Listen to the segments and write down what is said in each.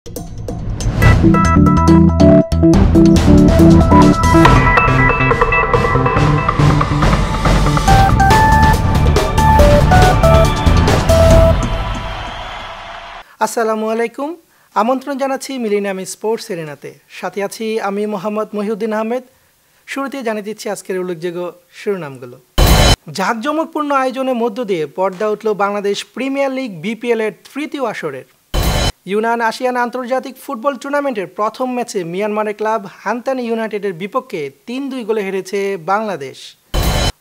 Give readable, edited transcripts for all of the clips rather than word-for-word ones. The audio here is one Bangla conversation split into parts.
আসসালামু আলাইকুম। আমন্ত্রণ জানাচ্ছি মিলেনিয়াম স্পোর্টস এরিনাতে। সাথে আছি আমি মোহাম্মদ মহিউদ্দিন আহমেদ। শুরুতে জানিয়ে দিচ্ছি আজকের উল্লেখযোগ্য শিরোনামগুলো। জাঁকজমকপূর্ণ আয়োজনের মধ্য দিয়ে পর্দা উঠল বাংলাদেশ প্রিমিয়ার লিগ বিপিএল এর তৃতীয় আসরের। ইউনান আসিয়ান আন্তর্জাতিক ফুটবল টুর্নামেন্টের প্রথম ম্যাচে মিয়ানমারের ক্লাব হান্তান ইউনাইটেডের বিপক্ষে ৩-২ গোলে হেরেছে বাংলাদেশ।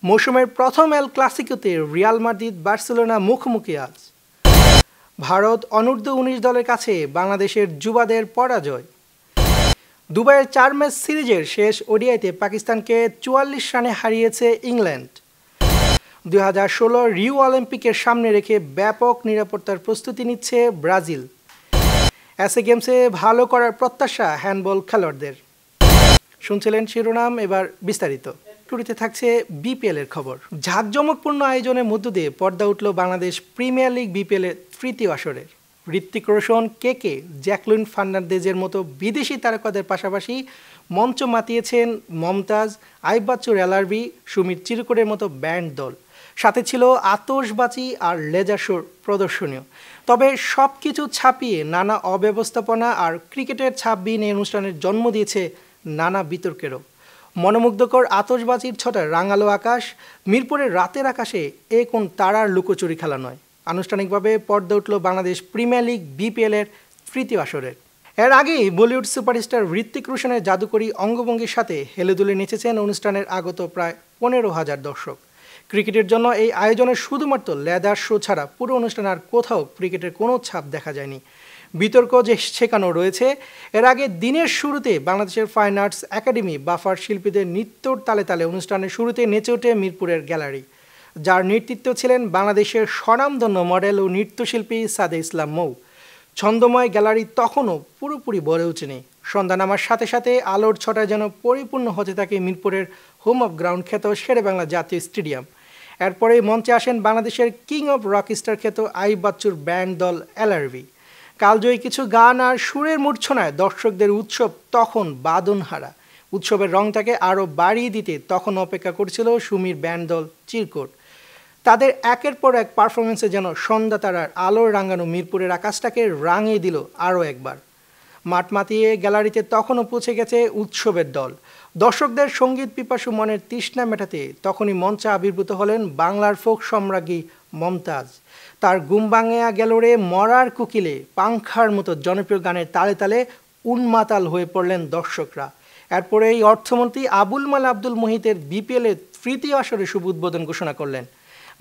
মৌসুমের প্রথম এল ক্লাসিকোতে রিয়াল মাদ্রিদ বার্সেলোনা মুখোমুখি আজ। ভারত অনূর্ধ্ব ১৯ দলের কাছে বাংলাদেশের যুবাদের পরাজয়। দুবাইয়ের ৪ ম্যাচ সিরিজের শেষ ওডিআইতে পাকিস্তানকে ৪৪ রানে হারিয়েছে ইংল্যান্ড। ২০১৬ রিও অলিম্পিকের সামনে রেখে ব্যাপক নিরাপত্তার প্রস্তুতি নিচ্ছে ব্রাজিল। এসএ গেমসে ভালো করার প্রত্যাশা হ্যান্ডবল খেলোয়াড়দের। শুনছিলেন শিরোনাম, এবার বিস্তারিত। শুরুতে থাকছে বিপিএল এর খবর। জাঁকজমকপূর্ণ আয়োজনের মধ্য দিয়ে পর্দা উঠল বাংলাদেশ প্রিমিয়ার লিগ বিপিএল এর তৃতীয় আসরের। হৃতিক রোশন, কেকে, জ্যাকলিন ফার্নান্দেজের মতো বিদেশি তারকাদের পাশাপাশি মঞ্চ মাতিয়েছেন মমতাজ, আইব বাচ্চুর এলআরবি, সুমিত চিরকুটের মতো ব্যান্ড দল। সাথে ছিল আতশবাজি আর লেজার শোর প্রদর্শনীয়। তবে সব কিছু ছাপিয়ে নানা অব্যবস্থাপনা আর ক্রিকেটের ছাপবিহীন এই অনুষ্ঠানের জন্ম দিয়েছে নানা বিতর্কেরও। মনোমুগ্ধকর আতশবাজির ছটা রাঙালো আকাশ, মিরপুরের রাতের আকাশে এ কোন তারার লুকোচুরি খেলা নয়। আনুষ্ঠানিকভাবে পর্দা উঠল বাংলাদেশ প্রিমিয়ার লিগ বিপিএল এর তৃতীয় আসরের। এর আগেই বলিউড সুপারস্টার হৃতিক রোশনের জাদুকরী অঙ্গভঙ্গির সাথে হেলে দুলে নেচেছেন অনুষ্ঠানের আগত প্রায় ১৫,০০০ দর্শক। ক্রিকেটের জন্য এই আয়োজনে শুধুমাত্র লেদার শো ছাড়া পুরো অনুষ্ঠান আর কোথাও ক্রিকেটের কোনো ছাপ দেখা যায়নি। বিতর্ক যে শেখানো রয়েছে। এর আগে দিনের শুরুতে বাংলাদেশের ফাইন আর্টস একাডেমি বাফার শিল্পীদের নৃত্যর তালে তালে অনুষ্ঠানের শুরুতে নেচে ওঠে মিরপুরের গ্যালারি, যার নেতৃত্বে ছিলেন বাংলাদেশের স্বনামধন্য মডেল ও নৃত্যশিল্পী সাদে ইসলাম মৌ। ছন্দময় গ্যালারি তখনও পুরোপুরি ভরে ওঠেনি। সন্ধ্যা নামার সাথে সাথে আলোর ছটায় যেন পরিপূর্ণ হতে থাকে মিরপুরের হোম অফ গ্রাউন্ড খ্যাত শেরে বাংলা জাতীয় স্টেডিয়াম। এরপরেই মঞ্চে আসেন বাংলাদেশের কিং অফ রকস্টার খ্যাত আইব বাচ্চুর ব্যান্ড দল এলআরবি। কালজয়ী কিছু গান আর সুরের মূর্ছনায় দর্শকদের উৎসব তখন বাদনহারা। উৎসবের রংটাকে আরও বাড়িয়ে দিতে তখন অপেক্ষা করছিল সুমির ব্যান্ড দল চিরকুট। তাদের একের পর এক পারফরমেন্সে যেন সন্ধ্যা তারার আলোর রাঙানো মিরপুরের আকাশটাকে রাঙিয়ে দিল আরও একবার। মাঠ মাতিয়ে গ্যালারিতে তখনও পৌঁছে গেছে উৎসবের দল। দর্শকদের সঙ্গীত পিপাসু মনের তৃষ্ণা মেটাতে তখনই মঞ্চে আবির্ভূত হলেন বাংলার ফোক সম্রাজ্ঞী মমতাজ। তার গুমবাঙ্গিয়া গেলোরে মরার কুকিলে পাংখার মতো জনপ্রিয় গানের তালে তালে উন্মাতাল হয়ে পড়লেন দর্শকরা। এরপরেই অর্থমন্ত্রী আবুল মাল আব্দুল মুহিতের বিপিএলের তৃতীয় আসরে শুভ উদ্বোধন ঘোষণা করলেন।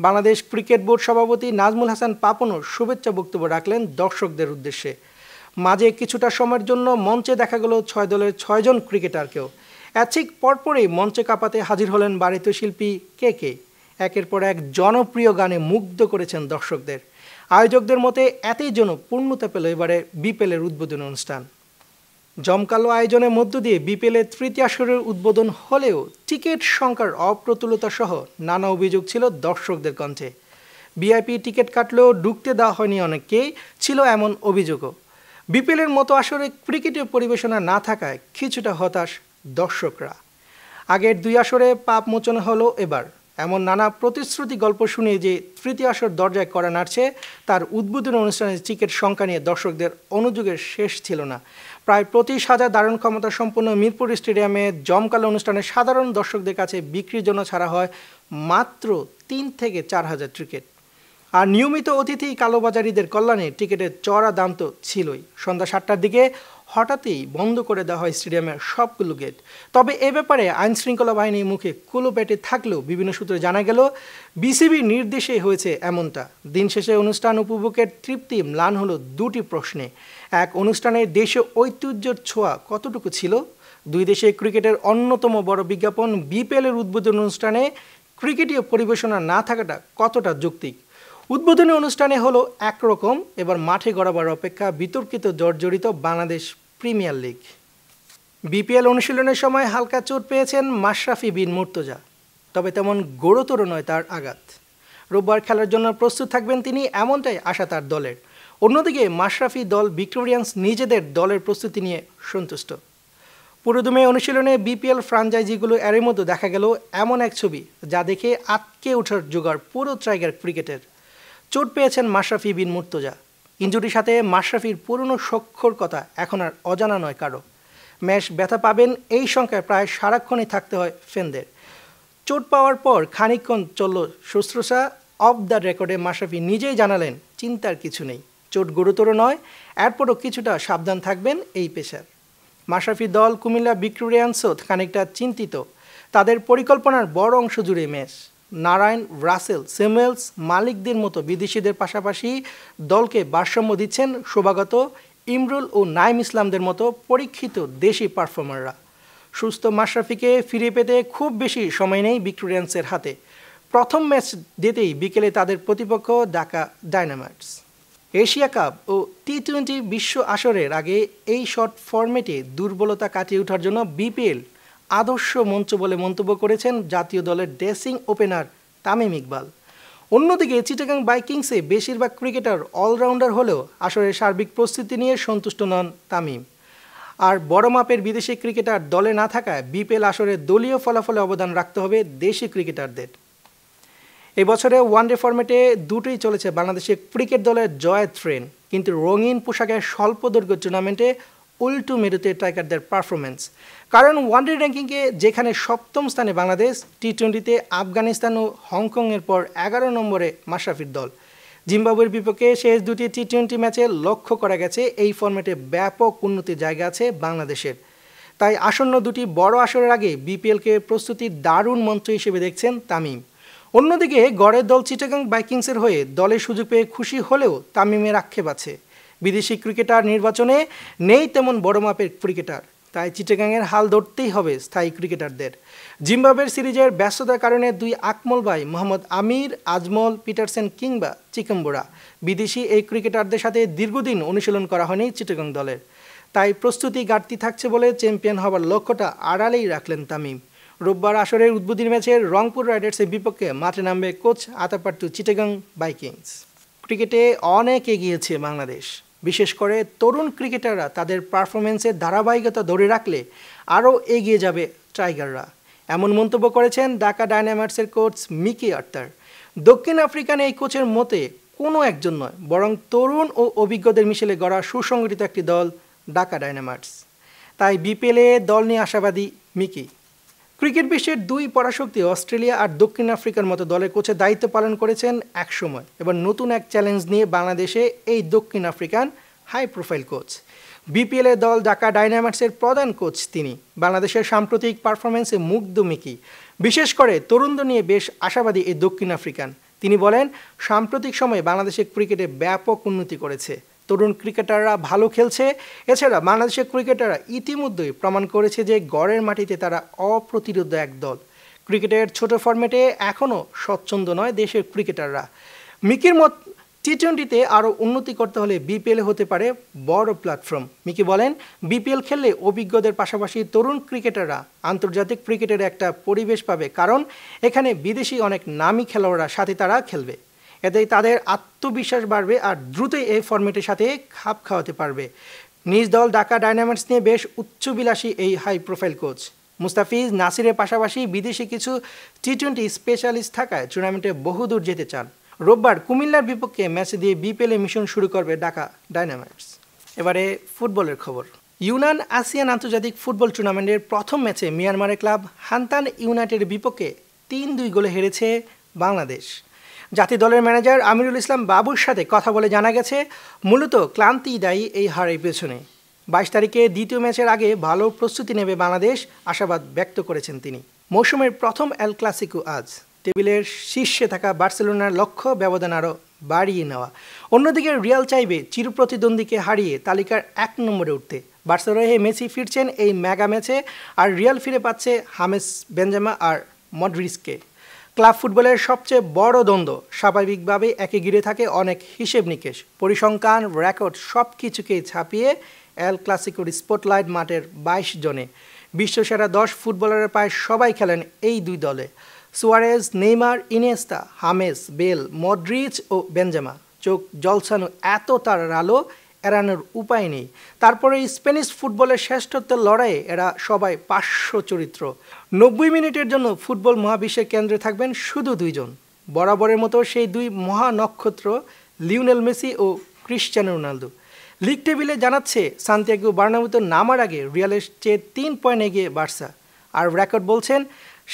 বাংলাদেশ ক্রিকেট বোর্ড সভাপতি নাজমুল হাসান পাপনও শুভেচ্ছা বক্তব্য রাখলেন দর্শকদের উদ্দেশ্যে। মাঝে কিছুটা সময়ের জন্য মঞ্চে দেখা গেল ৬ দলের ৬ জন ক্রিকেটারকেও। ঠিক পরপরই মঞ্চে কাঁপাতে হাজির হলেন ভারতীয় শিল্পী কেকে। একের পর এক জনপ্রিয় গানে মুগ্ধ করেছেন দর্শকদের। আয়োজকদের মতে এতেই যেন পূর্ণতা পেল এবারে বিপিএলের উদ্বোধন অনুষ্ঠান। জমকালো আয়োজনের মধ্য দিয়ে বিপিএলের তৃতীয় আসরের উদ্বোধন হলেও টিকিট সংখ্যার অপ্রতুলতা সহ নানা অভিযোগ ছিল দর্শকদের কণ্ঠে। ভিআইপি টিকিট কাটলেও ঢুকতে দেওয়া হয়নি অনেককেই, ছিল এমন অভিযোগও। বিপিএলের মতো আসরে ক্রিকেটের পরিবেশনা না থাকায় কিছুটা হতাশ দর্শকরা। আগের ২ আসরে পাপ মোচন হলো এবার। এমন নানা প্রতিশ্রুতি গল্প শুনে যে তৃতীয় আসর দরজায় করা নাড়ছে, তার উদ্বোধনী অনুষ্ঠানের টিকিট সংখ্যা নিয়ে দর্শকদের অনুযোগের শেষ ছিল না। প্রায় ২৫,০০০ ধারণ ক্ষমতা সম্পন্ন মিরপুর স্টেডিয়ামে জমকালো অনুষ্ঠানে সাধারণ দর্শকদের কাছে বিক্রির জন্য ছাড়া হয় মাত্র ৩ থেকে ৪,০০০ টিকিট। আর নিয়মিত অতিথি কালোবাজারিদের কল্যাণে টিকিটের চড়া দাম তো ছিলই। সন্ধ্যা ৭টার দিকে হঠাৎই বন্ধ করে দেওয়া হয় স্টেডিয়ামের সবগুলো গেট। তবে এ ব্যাপারে আইনশৃঙ্খলা বাহিনীর মুখে কুলো পেটে থাকলেও বিভিন্ন সূত্রে জানা গেল বিসিবির নির্দেশে হয়েছে এমনটা। দিন শেষে অনুষ্ঠান উপভোগের তৃপ্তি ম্লান হলো দুটি প্রশ্নে। এক, অনুষ্ঠানের দেশীয় ঐতিহ্যের ছোঁয়া কতটুকু ছিল? দুই, দেশে ক্রিকেটের অন্যতম বড় বিজ্ঞাপন বিপিএলের উদ্বোধন অনুষ্ঠানে ক্রিকেটীয় পরিবেশনা না থাকাটা কতটা যৌক্তিক? উদ্বোধনী অনুষ্ঠানে হলো একরকম, এবার মাঠে গড়াবার অপেক্ষা বিতর্কিত জর্জরিত বাংলাদেশ প্রিমিয়ার লিগ। বিপিএল অনুশীলনের সময় হালকা চোট পেয়েছেন মাশরাফি বিন মুর্তজা, তবে তেমন গুরুতর নয় তার আঘাত। রোববার খেলার জন্য প্রস্তুত থাকবেন তিনি, এমনটাই আশা তার দলের। অন্যদিকে মাশরাফি দল ভিক্টোরিয়ান্স নিজেদের দলের প্রস্তুতি নিয়ে সন্তুষ্ট। পুরোদমে অনুশীলনে বিপিএল ফ্রাঞ্চাইজিগুলো এরই মধ্যে দেখা গেল এমন এক ছবি যা দেখে আটকে ওঠার জোগাড় পুরো ট্রাইগার ক্রিকেটের। চোট পেয়েছেন মাশরাফি বিন মুর্তজা। ইনজুরির সাথে মাশরাফির পুরনো সখ্যর কথা এখন আর অজানা নয় কারো। ম্যাচ ব্যথা পাবেন এই সংখ্যায় প্রায় সারাক্ষণই থাকতে হয় ফ্যানদের। চোট পাওয়ার পর খানিকক্ষণ চলল শুশ্রূষা। অফ দ্য রেকর্ডে মাশরাফি নিজেই জানালেন চিন্তার কিছু নেই, চোট গুরুতর নয়, এরপরও কিছুটা সাবধান থাকবেন এই পেসার। মাশরাফি দল কুমিল্লা ভিক্টোরিয়ান্সও খানিকটা চিন্তিত। তাদের পরিকল্পনার বড় অংশ জুড়ে ম্যাচ। নারায়ণ, রাসেল, স্যামুয়েলস, মালিকদের মতো বিদেশিদের পাশাপাশি দলকে ভারসাম্য দিচ্ছেন শোভাগত, ইমরুল ও নাইম ইসলামদের মতো পরীক্ষিত দেশি পারফর্মাররা। সুস্থ মাশরাফিকে ফিরে পেতে খুব বেশি সময় নেই ভিক্টোরিয়ান্সের হাতে। প্রথম ম্যাচ দিতেই বিকেলে তাদের প্রতিপক্ষ ঢাকা ডায়নামাইটস। এশিয়া কাপ ও টি-20 বিশ্ব আসরের আগে এই শর্ট ফরম্যাটে দুর্বলতা কাটিয়ে ওঠার জন্য বিপিএল আদর্শ মঞ্চ বলে মন্তব্য করেছেন জাতীয় দলের ড্রেসিং ওপেনার তামিম ইকবাল। অন্যদিকে চিটাগাং ভাইকিংসে বেশিরভাগ ক্রিকেটার অলরাউন্ডার হলেও আসরের সার্বিক প্রস্তুতি নিয়ে সন্তুষ্ট নন তামিম। আর বড় মাপের বিদেশি ক্রিকেটার দলে না থাকায় বিপিএল আসরে দলীয় ফলাফলে অবদান রাখতে হবে দেশি ক্রিকেটারদের। এবছরে ওয়ানডে ফরম্যাটে দুটোই চলেছে বাংলাদেশের ক্রিকেট দলের জয়ের ট্রেন, কিন্তু রঙিন পোশাকের স্বল্প দৈর্ঘ্য টুর্নামেন্টে উল্টো মেরুতে টাইগারদের পারফরমেন্স। কারণ ওয়ানডে র্যাঙ্কিংয়ে যেখানে সপ্তম স্থানে বাংলাদেশ, টি-20তে আফগানিস্তান ও হংকংয়ের পর 11 নম্বরে মাশরাফির দল। জিম্বাবুয়ের বিপক্ষে শেষ দুটি টি-20 ম্যাচে লক্ষ্য করা গেছে এই ফরম্যাটে ব্যাপক উন্নতির জায়গা আছে বাংলাদেশের। তাই আসন্ন দুটি বড় আসরের আগে বিপিএলকে প্রস্তুতির দারুণ মঞ্চ হিসেবে দেখছেন তামিম। অন্যদিকে গড়ের দল চিটাগাং ভাইকিংসের হয়ে দলের সুযোগ পেয়ে খুশি হলেও তামিমের আক্ষেপ আছে, বিদেশি ক্রিকেটার নির্বাচনে নেই তেমন বড় মাপের ক্রিকেটার। তাই চিটাগাংয়ের হাল ধরতেই হবে স্থায়ী ক্রিকেটারদের। জিম্বাবুয়ের সিরিজের ব্যস্ততার কারণে দুই আকমল ভাই মোহাম্মদ আমির, আজমল, পিটারসেন কিংবা চিকম্বুরা বিদেশি এই ক্রিকেটারদের সাথে দীর্ঘদিন অনুশীলন করা হয়নি চিটাগাং দলের। তাই প্রস্তুতি ঘাটতি থাকছে বলে চ্যাম্পিয়ন হওয়ার লক্ষ্যটা আড়ালেই রাখলেন তামিম। রোববার আসরের উদ্বোধনী ম্যাচের রংপুর রাইডার্সের বিপক্ষে মাঠে নামবে কোচ আতাপাট্টু চিটাগাং ভাইকিংস। ক্রিকেটে অনেক এগিয়েছে বাংলাদেশ, বিশেষ করে তরুণ ক্রিকেটাররা তাদের পারফরমেন্সের ধারাবাহিকতা ধরে রাখলে আরও এগিয়ে যাবে টাইগাররা, এমন মন্তব্য করেছেন ঢাকা ডায়নামাইটসের কোচ মিকি আর্থার। দক্ষিণ আফ্রিকান এই কোচের মতে কোনো একজন নয়, বরং তরুণ ও অভিজ্ঞদের মিশেলে গড়া সুসংগঠিত একটি দল ঢাকা ডায়নামাইটস। তাই বিপিএলে দল নিয়ে আশাবাদী মিকি। ক্রিকেট বিশ্বের দুই পরাশক্তি অস্ট্রেলিয়া আর দক্ষিণ আফ্রিকার মতো দলের কোচের দায়িত্ব পালন করেছেন একসময়। এবার নতুন এক চ্যালেঞ্জ নিয়ে বাংলাদেশে এই দক্ষিণ আফ্রিকান হাই প্রোফাইল কোচ। বিপিএলের দল ঢাকা ডায়নামাইটসের প্রধান কোচ তিনি। বাংলাদেশের সাম্প্রতিক পারফরমেন্সে মুগ্ধ মিকি, বিশেষ করে তরুণদের নিয়ে বেশ আশাবাদী এই দক্ষিণ আফ্রিকান। তিনি বলেন, সাম্প্রতিক সময়ে বাংলাদেশের ক্রিকেটে ব্যাপক উন্নতি করেছে, তরুণ ক্রিকেটাররা ভালো খেলছে। এছাড়া বাংলাদেশের ক্রিকেটাররা ইতিমধ্যেই প্রমাণ করেছে যে গড়ের মাটিতে তারা অপ্রতিরোধ্য এক দল। ক্রিকেটের ছোট ফরম্যাটে এখনও স্বচ্ছন্দ নয় দেশের ক্রিকেটাররা। মিকির মত টি-20তে আরও উন্নতি করতে হলে বিপিএল হতে পারে বড় প্ল্যাটফর্ম। মিকি বলেন, বিপিএল খেললে অভিজ্ঞদের পাশাপাশি তরুণ ক্রিকেটাররা আন্তর্জাতিক ক্রিকেটের একটা পরিবেশ পাবে, কারণ এখানে বিদেশি অনেক নামী খেলোয়াড়রা সাথে তারা খেলবে। এতেই তাদের আত্মবিশ্বাস বাড়বে আর দ্রুতই এই ফরম্যাটের সাথে খাপ খাওয়াতে পারবে। নিজ দল ঢাকা ডায়নামাইটস নিয়ে বেশ উচ্চবিলাসী এই হাই প্রোফাইল কোচ। মুস্তাফিজ, নাসিরের পাশাপাশি বিদেশি কিছু টি-20 স্পেশালিস্ট থাকায় টুর্নামেন্টে বহুদূর যেতে চান। রোববার কুমিল্লার বিপক্ষে ম্যাচ দিয়ে বিপিএলে মিশন শুরু করবে ঢাকা ডায়নামাইটস। এবারে ফুটবলের খবর। ইউনান আসিয়ান আন্তর্জাতিক ফুটবল টুর্নামেন্টের প্রথম ম্যাচে মিয়ানমারের ক্লাব হান্তান ইউনাইটেডের বিপক্ষে 3-2 গোলে হেরেছে বাংলাদেশ। জাতীয় দলের ম্যানেজার আমিরুল ইসলাম বাবুর সাথে কথা বলে জানা গেছে, মূলত ক্লান্তি দায়ী এই হারের পেছনে। 22 তারিখে দ্বিতীয় ম্যাচের আগে ভালো প্রস্তুতি নেবে বাংলাদেশ, আশাবাদ ব্যক্ত করেছেন তিনি। মৌসুমের প্রথম এল ক্লাসিকো আজ। টেবিলের শীর্ষে থাকা বার্সেলোনার লক্ষ্য ব্যবধান আরও বাড়িয়ে নেওয়া। অন্যদিকে রিয়াল চাইবে চিরপ্রতিদ্বন্দ্বীকে হারিয়ে তালিকার 1 নম্বরে উঠতে। বার্সেলোনায় মেসি ফিরছেন এই মেগা ম্যাচে, আর রিয়াল ফিরে পাচ্ছে হামেস, বেনজেমা আর মডরিচকে। ক্লাব ফুটবলের সবচেয়ে বড় দ্বন্দ্ব, স্বাভাবিকভাবেই একে ঘিরে থাকে অনেক হিসেব নিকেশ, পরিসংখ্যান, রেকর্ড সব কিছুকেই ছাপিয়ে এল ক্লাসিকোর স্পটলাইট মাঠের 22 জনে। বিশ্বসেরা 10 ফুটবলারের প্রায় সবাই খেলেন এই দুই দলে। Suarez, Neymar, Iniesta, James, Bale, Modric ও বেনজেমা চোখ জলসানো এত তারার আলো এড়ানোর উপায় নেই। তারপরে স্প্যানিশ ফুটবলের শ্রেষ্ঠত্বের লড়াইয়ে এরা সবাই পার্শ্ব চরিত্র। 90 মিনিটের জন্য ফুটবল মহাবিশ্বের কেন্দ্রে থাকবেন শুধু দুইজন, বরাবরের মতো সেই দুই মহানক্ষত্র লিওনেল মেসি ও ক্রিশ্চিয়ানো রোনালদো। লিগ টেবিলে জানাচ্ছে সান্তিয়াগো বার্নাব্যুতে নামার আগে রিয়ালের চেয়ে 3 পয়েন্ট এগিয়ে বার্সা। আর রেকর্ড বলছেন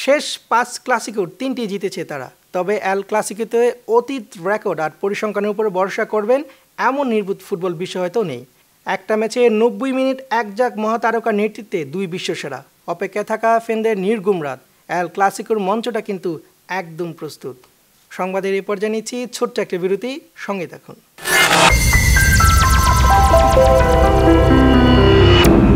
শেষ 5 ক্লাসিকোর 3টি জিতেছে তারা। তবে এল ক্লাসিকোতে অতীত রেকর্ড আর পরিসংখ্যানের উপরে ভরসা করবেন এমন নির্ভুত ফুটবল বিশ্ব হয়তো নেই। একটা ম্যাচে 90 মিনিট একজাক মহাতারকার নেতৃত্বে দুই বিশ্বসেরা, অপেক্ষায় থাকা ফ্যানদের নির্ঘুম রাত। এল ক্লাসিকোর মঞ্চটা কিন্তু একদম প্রস্তুত। সংবাদের এই পর্যায়ে নিচ্ছি ছোট্ট একটা বিরতি, সঙ্গে থাকুন।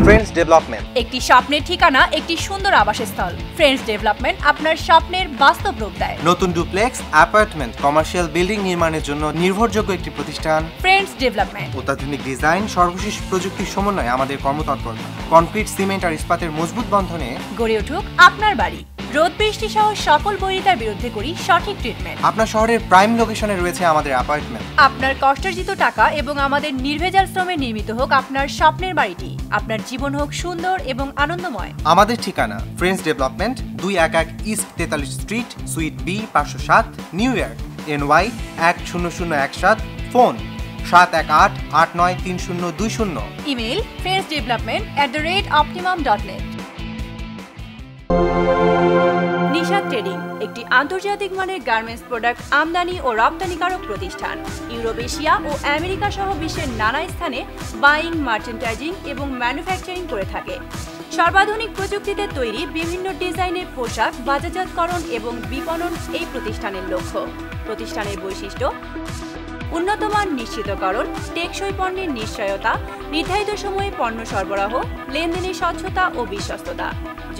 ফ্রেন্ডস ডেভেলপমেন্ট, একটি স্বপ্নের ঠিকানা, একটি সুন্দর আবাসস্থল। ফ্রেন্ডস ডেভেলপমেন্ট আপনার স্বপ্নের বাস্তব রূপ দেয়। নতুন ডুপ্লেক্স, অ্যাপার্টমেন্ট, কমার্শিয়াল বিল্ডিং নির্মাণের জন্য নির্ভরযোগ্য একটি প্রতিষ্ঠান। ফ্রেন্ডস ডেভেলপমেন্ট অত্যাধুনিক ডিজাইন, সর্বশেষ প্রযুক্তির সমন্বয়ে আমাদের কর্মতৎপরতা কনক্রিট, সিমেন্ট আর ইস্পাতের মজবুত বন্ধনে গড়ে উঠুক আপনার বাড়ি। রোদ বৃষ্টি সহ সকল বৈরিতার বিরুদ্ধে করি সঠিক ট্রিটমেন্ট। আপনার শহরের প্রাইম লোকেশনে রয়েছে আমাদের অ্যাপার্টমেন্ট। আপনার কষ্টার্জিত টাকা এবং আমাদের নির্ভেজাল শ্রমে নির্মিত হোক আপনার স্বপ্নের বাড়িটি। আপনার জীবন হোক সুন্দর এবং আনন্দময়। আমাদের ঠিকানা Friends Development, 211 east 43 street, suite B, 507, New York, NY 10017। Phone 718-893020। Email friendsdevelopment@optimum.net। Nishad Trading একটি আন্তর্জাতিক মানের গার্মেন্টস প্রোডাক্ট আমদানি ও রপ্তানিকারক প্রতিষ্ঠান। ইউরোপ, এশিয়া ও আমেরিকা সহ বিশ্বের নানা স্থানে বাইং, মার্চেন্টাইজিং এবং ম্যানুফ্যাকচারিং করে থাকে। সর্বাধুনিক প্রযুক্তিতে তৈরি বিভিন্ন ডিজাইনের পোশাক বাজারজাতকরণ এবং বিপণন এই প্রতিষ্ঠানের লক্ষ্য। প্রতিষ্ঠানের বৈশিষ্ট্য: উন্নতমান নিশ্চিতকরণ, টেকসই পণ্যের নিশ্চয়তা, নির্ধারিত সময়ে পণ্য সরবরাহ, লেনদেনের স্বচ্ছতা ও বিশ্বস্ততা।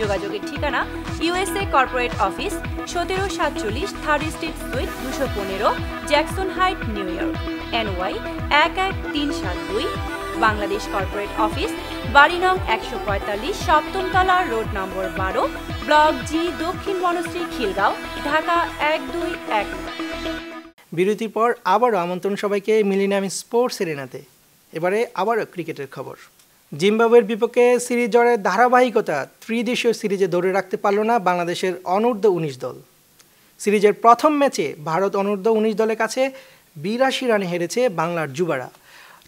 যোগাযোগের ঠিকানা USA corporate office, 1747 third street sweet 215, Jackson height, new York, NY 11372। Bangladesh corporate office, বাড়ি নং 145, সপ্তম তলা, রোড নম্বর 12, ব্লক জি, দক্ষিণ বনশ্রী, খিলগাঁও, ঢাকা 1219। বিরতির পর আবারও আমন্ত্রণ সবাইকে মিলেনিয়াম স্পোর্টস এরিনাতে। এবারে আবারও ক্রিকেটের খবর। জিম্বাবুয়ের বিপক্ষে সিরিজ জয়ের ধারাবাহিকতা ত্রিদেশীয় সিরিজে ধরে রাখতে পারল না বাংলাদেশের অনূর্ধ্ব 19 দল। সিরিজের প্রথম ম্যাচে ভারত অনূর্ধ্ব 19 দলের কাছে 82 রানে হেরেছে বাংলার যুবারা।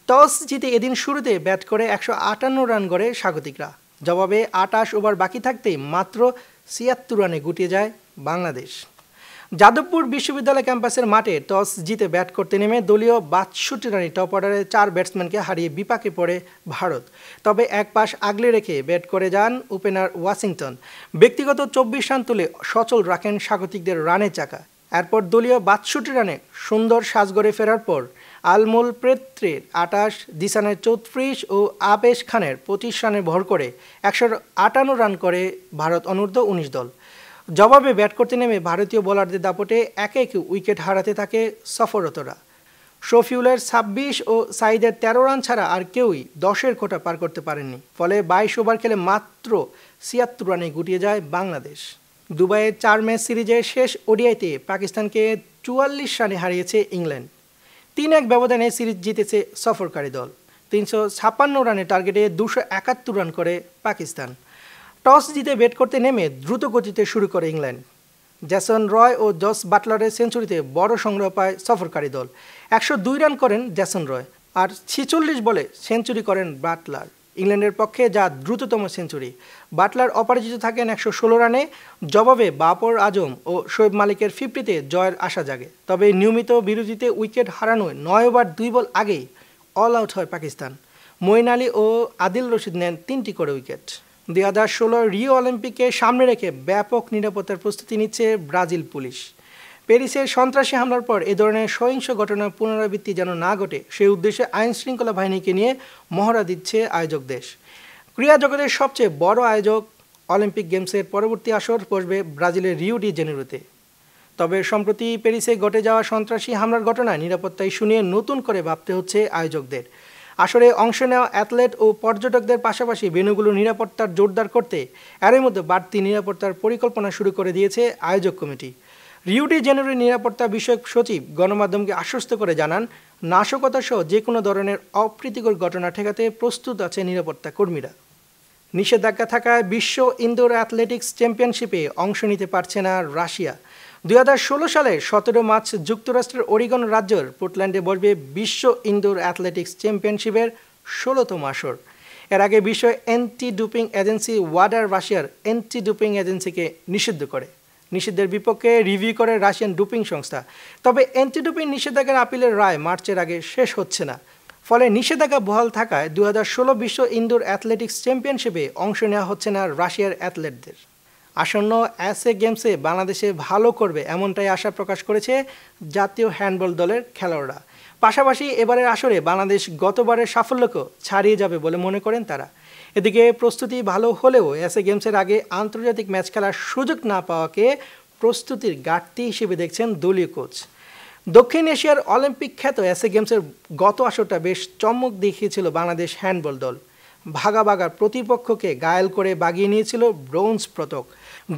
টস জিতে এদিন শুরুতে ব্যাট করে 158 রান গড়ে স্বাগতিকরা। জবাবে 28 ওভার বাকি থাকতেই মাত্র 76 রানে গুটিয়ে যায় বাংলাদেশ। যাদবপুর বিশ্ববিদ্যালয় ক্যাম্পাসের মাঠে টস জিতে ব্যাট করতে নেমে দলীয় 62 রানে টপ অর্ডারে 4 ব্যাটসম্যানকে হারিয়ে বিপাকে পড়ে ভারত। তবে এক পাশ আগলে রেখে ব্যাট করে যান ওপেনার ওয়াশিংটন। ব্যক্তিগত 24 রান তুলে সচল রাখেন স্বাগতিকদের রানের চাকা। এরপর দলীয় 62 রানে সুন্দর সাজগড়ে ফেরার পর আলমোল প্রেত্রের 28, দিসানের 34 ও আবেশ খানের 25 রানে ভর করে 158 রান করে ভারত অনূর্ধ্ব 19 দল। জবাবে ব্যাট করতে নেমে ভারতীয় বোলারদের দাপটে একে একে উইকেট হারাতে থাকে সফররতরা। শফিউলের 26 ও সাইদের 13 রান ছাড়া আর কেউই 10-এর কোটা পার করতে পারেননি। ফলে 22 ওভার খেলে মাত্র 76 রানে গুটিয়ে যায় বাংলাদেশ। দুবাইয়ের 4 ম্যাচ সিরিজের শেষ ওডিআইতে পাকিস্তানকে 44 রানে হারিয়েছে ইংল্যান্ড। 3-1 ব্যবধানে সিরিজ জিতেছে সফরকারী দল। 356 রানের টার্গেটে 271 রান করে পাকিস্তান। টস জিতে ব্যাট করতে নেমে দ্রুত গতিতে শুরু করে ইংল্যান্ড। জ্যাসন রয় ও জস বাটলারের সেঞ্চুরিতে বড় সংগ্রহ পায় সফরকারী দল। 102 রান করেন জ্যাসন রয় আর 46 বলে সেঞ্চুরি করেন বাটলার। ইংল্যান্ডের পক্ষে যা দ্রুততম সেঞ্চুরি। বাটলার অপরাজিত থাকেন 116 রানে। জবাবে বাবর আজম ও শোয়েব মালিকের 50-তে জয়ের আশা জাগে। তবে নিয়মিত বিরতিতে উইকেট হারানোয় 9 ওভার 2 বল আগেই অল আউট হয় পাকিস্তান। মঈন আলী ও আদিল রশিদ নেন 3টি করে উইকেট। 2016 রিও অলিম্পিককে সামনে রেখে ব্যাপক নিরাপত্তার প্রস্তুতি নিচ্ছে ব্রাজিল পুলিশ। প্যারিসের সন্ত্রাসী হামলার পর এ ধরনের সহিংস ঘটনার পুনরাবৃত্তি যেন না ঘটে সেই উদ্দেশ্যে আইনশৃঙ্খলা বাহিনীকে নিয়ে মহড়া দিচ্ছে আয়োজক দেশ। ক্রীড়া জগতের সবচেয়ে বড় আয়োজক অলিম্পিক গেমসের পরবর্তী আসর বসবে ব্রাজিলের রিও ডি জেনেরোতে। তবে সম্প্রতি প্যারিসে ঘটে যাওয়া সন্ত্রাসী হামলার ঘটনায় নিরাপত্তা ইস্যু নিয়ে নতুন করে ভাবতে হচ্ছে আয়োজকদের। আসরে অংশ নেওয়া অ্যাথলেট ও পর্যটকদের পাশাপাশি ভেন্যুগুলোর নিরাপত্তার জোরদার করতে এরই মধ্যে বাড়তি নিরাপত্তার পরিকল্পনা শুরু করে দিয়েছে আয়োজক কমিটি। রিও ডি জেনেরোর নিরাপত্তা বিষয়ক সচিব গণমাধ্যমকে আশ্বস্ত করে জানান, নাশকতা সহ যে কোনো ধরনের অপ্রীতিকর ঘটনা ঠেকাতে প্রস্তুত আছে নিরাপত্তা কর্মীরা। নিষেধাজ্ঞা থাকায় বিশ্ব ইনডোর অ্যাথলেটিক্স চ্যাম্পিয়নশিপে অংশ নিতে পারছে না রাশিয়া। 2016 সালে 17 মার্চ যুক্তরাষ্ট্রের ওরিগন রাজ্যের পোর্টল্যান্ডে বসবে বিশ্ব ইনডোর অ্যাথলেটিক্স চ্যাম্পিয়নশিপের 16তম আসর। এর আগে বিশ্ব অ্যান্টি ডোপিং এজেন্সি ওয়াডার রাশিয়ার অ্যান্টি ডোপিং এজেন্সিকে নিষিদ্ধ করে। নিষিদ্ধের বিপক্ষে রিভিউ করে রাশিয়ান ডোপিং সংস্থা। তবে অ্যান্টি ডোপিং নিষেধাজ্ঞার আপিলের রায় মার্চের আগে শেষ হচ্ছে না। ফলে নিষেধাজ্ঞা বহাল থাকায় 2016 বিশ্ব ইনডোর অ্যাথলেটিক্স চ্যাম্পিয়নশিপে অংশ নেওয়া হচ্ছে না রাশিয়ার অ্যাথলেটদের। আসন্ন এসএ গেমসে বাংলাদেশে ভালো করবে এমনটাই আশা প্রকাশ করেছে জাতীয় হ্যান্ডবল দলের খেলোয়াড়রা। পাশাপাশি এবারের আসরে বাংলাদেশ গতবারের সাফল্যকেও ছাড়িয়ে যাবে বলে মনে করেন তারা। এদিকে প্রস্তুতি ভালো হলেও এসএ গেমসের আগে আন্তর্জাতিক ম্যাচ খেলার সুযোগ না পাওয়াকে প্রস্তুতির ঘাটতি হিসেবে দেখছেন দলীয় কোচ। দক্ষিণ এশিয়ার অলিম্পিক খ্যাত এসএ গেমসের গত আসরটা বেশ চমক দেখিয়েছিল বাংলাদেশ হ্যান্ডবল দল। ভাগাভাগার প্রতিপক্ষকে ঘায়েল করে বাগিয়ে নিয়েছিল ব্রোঞ্জ পদক।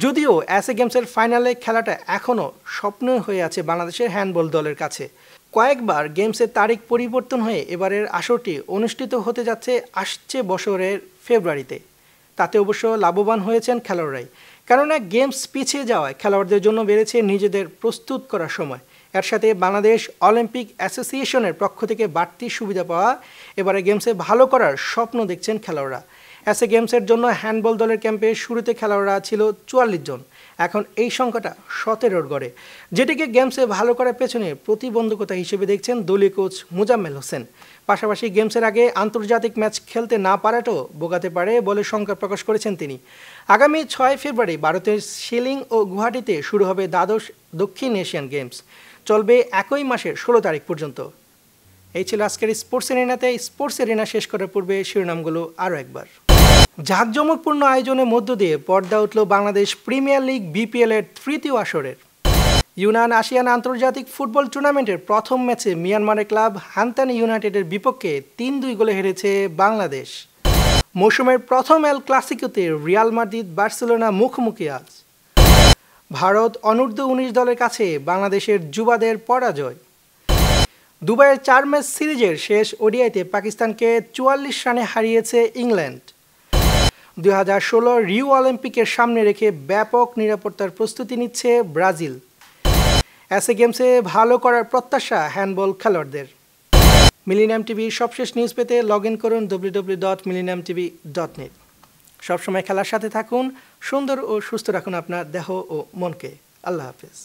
যদিও এসএ গেমসের ফাইনালে খেলাটা এখনও স্বপ্ন হয়ে আছে বাংলাদেশের হ্যান্ডবল দলের কাছে। কয়েকবার গেমসের তারিখ পরিবর্তন হয়ে এবারের আসরটি অনুষ্ঠিত হতে যাচ্ছে আসছে বছরের ফেব্রুয়ারিতে। তাতে অবশ্য লাভবান হয়েছেন খেলোয়াড়রাই, কেননা গেমস পিছিয়ে যাওয়ায় খেলোয়াড়দের জন্য বেড়েছে নিজেদের প্রস্তুত করার সময়। এর সাথে বাংলাদেশ অলিম্পিক অ্যাসোসিয়েশনের পক্ষ থেকে বাড়তি সুবিধা পাওয়া এবারে গেমসে ভালো করার স্বপ্ন দেখছেন খেলোয়াড়রা। এসএ গেমসের জন্য হ্যান্ডবল দলের ক্যাম্পে শুরুতে খেলোয়াড়রা ছিল 44 জন, এখন এই সংখ্যাটা 17-র গড়ে, যেটিকে গেমসে ভালো করার পেছনে প্রতিবন্ধকতা হিসেবে দেখছেন দলীয় কোচ মুজাম্মেল হোসেন। পাশাপাশি গেমসের আগে আন্তর্জাতিক ম্যাচ খেলতে না পারাটাও ভোগাতে পারে বলে শঙ্কা প্রকাশ করেছেন তিনি। আগামী 6 ফেব্রুয়ারি ভারতের শিলিং ও গুয়াহাটিতে শুরু হবে দ্বাদশ দক্ষিণ এশিয়ান গেমস, চলবে একই মাসের 16 তারিখ পর্যন্ত। এই ছিল আজকের স্পোর্টস এরিনাতে। স্পোর্টস এরিনা শেষ করার পূর্বে শিরোনামগুলো আরও একবার। জাঁকজমকপূর্ণ আয়োজনের মধ্য দিয়ে পর্দা উঠল বাংলাদেশ প্রিমিয়ার লিগ বিপিএলের তৃতীয় আসরের। ইউনান আসিয়ান আন্তর্জাতিক ফুটবল টুর্নামেন্টের প্রথম ম্যাচে মিয়ানমারের ক্লাব হান্তান ইউনাইটেডের বিপক্ষে 3-2 গোলে হেরেছে বাংলাদেশ। মৌসুমের প্রথম এল ক্লাসিকোতে রিয়াল মাদ্রিদ বার্সেলোনা মুখোমুখি আজ। ভারত অনূর্ধ্ব 19 দলের কাছে বাংলাদেশের যুবাদের পরাজয়। দুবাইয়ের 4 ম্যাচ সিরিজের শেষ ওডিআইতে পাকিস্তানকে 44 রানে হারিয়েছে ইংল্যান্ড। 2016 রিও অলিম্পিকের সামনে রেখে ব্যাপক নিরাপত্তার প্রস্তুতি নিচ্ছে ব্রাজিল। এসএ গেমসে ভালো করার প্রত্যাশা হ্যান্ডবল খেলোয়াড়দের। মিলেনিয়াম টিভির সবশেষ নিউজ পেতে লগ ইন করুন www.millenniumtv.net। সবসময় খেলার সাথে থাকুন, সুন্দর ও সুস্থ রাখুন আপনার দেহ ও মনকে। আল্লাহ হাফেজ।